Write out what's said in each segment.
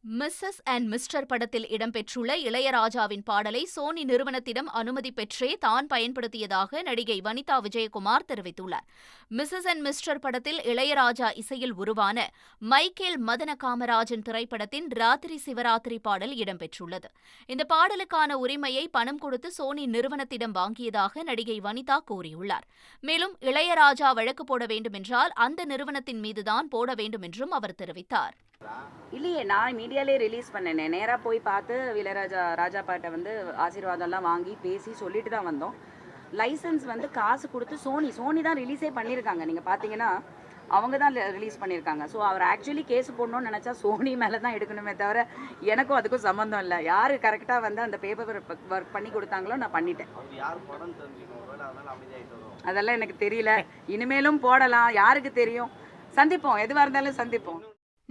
Mrs and mister படத்தில் இடம்பெற்றுள்ள இளையராஜாவின் பாடலை சோனி நிறுவனத்திடம் அனுமதி பெற்றே தான் பயன்படுத்தியதாக நடிகை வனிதா விஜயகுமார் தெரிவித்துள்ளார். மிஸ்ஸஸ் அண்ட் மிஸ்டர் படத்தில் இளையராஜா இசையில் உருவான மைக்கேல் மதன காமராஜன் திரைப்படத்தின் ராத்திரி சிவராத்திரி பாடல் இடம்பெற்றுள்ளது. இந்த பாடலுக்கான உரிமையை பணம் கொடுத்து சோனி நிறுவனத்திடம் வாங்கியதாக நடிகை வனிதா கூறியுள்ளார். மேலும் இளையராஜா வழக்கு போட வேண்டுமென்றால் அந்த நிறுவனத்தின் மீதுதான் போட வேண்டும் என்றும் அவர் தெரிவித்தார். இல்லையே, நான் மீடியாலே ரிலீஸ் பண்ணேனே. நேராக போய் பார்த்து ராஜா பாட்டை ஆசீர்வாதம்லாம் வாங்கி பேசி சொல்லிட்டு தான் வந்தோம். லைசன்ஸ் காசு கொடுத்து சோனி தான் ரிலீஸே பண்ணியிருக்காங்க. நீங்கள் பார்த்தீங்கன்னா அவங்க தான் ரிலீஸ் பண்ணியிருக்காங்க. ஸோ அவர் ஆக்சுவலி கேஸ் போடணும்னு நினச்சா சோனி மேலே தான் எடுக்கணுமே தவிர எனக்கும் அதுக்கும் சம்மந்தம் இல்லை. யார் கரெக்டாக அந்த பேப்பர் ஒர்க் பண்ணி கொடுத்தாங்களோ நான் பண்ணிட்டேன். அதெல்லாம் எனக்கு தெரியல. இனிமேலும் போடலாம், யாருக்கு தெரியும். சந்திப்போம், எதுவாக இருந்தாலும் சந்திப்போம்.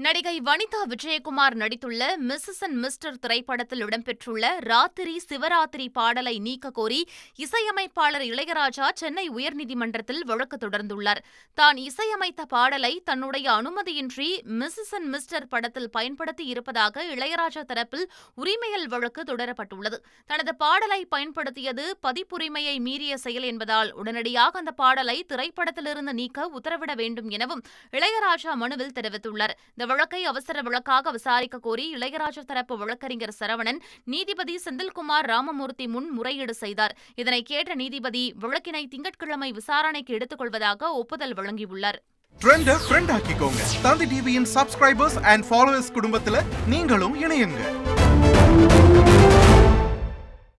நடிகை வனிதா விஜயகுமார் நடித்துள்ள மிஸ்ஸஸ் அண்ட் மிஸ்டர் திரைப்படத்தில் இடம்பெற்றுள்ள ராத்திரி சிவராத்திரி பாடலை நீக்க கோரி இசையமைப்பாளர் இளையராஜா சென்னை உயர்நீதிமன்றத்தில் வழக்கு தொடர்ந்துள்ளார். தான் இசையமைத்த பாடலை தன்னுடைய அனுமதியின்றி மிஸ்ஸஸ் அண்ட் மிஸ்டர் படத்தில் பயன்படுத்தி இருப்பதாக இளையராஜா தரப்பில் உரிமையல் வழக்கு தொடரப்பட்டுள்ளது. தனது பாடலை பயன்படுத்தியது பதிப்புரிமையை மீறிய செயல் என்பதால் உடனடியாக அந்த பாடலை திரைப்படத்திலிருந்து நீக்க உத்தரவிட வேண்டும் எனவும் இளையராஜா மனுவில் தெரிவித்துள்ளார். வழக்கை அவசர வழக்காக விசாரிக்க கோரி இளையராஜா தரப்பு வழக்கறிஞர் சரவணன் நீதிபதி செந்தில்குமார் ராமமூர்த்தி முன் முறையீடு செய்தார். இதனை கேட்ட நீதிபதி வழக்கினை திங்கட்கிழமை விசாரணைக்கு எடுத்துக் கொள்வதாக ஒப்புதல் வழங்கியுள்ளார். தந்தி டிவியின் சப்ஸ்கிரைபர்ஸ் அண்ட் ஃபாலோவர்ஸ் குடும்பத்தில் நீங்களும் இணையுங்க.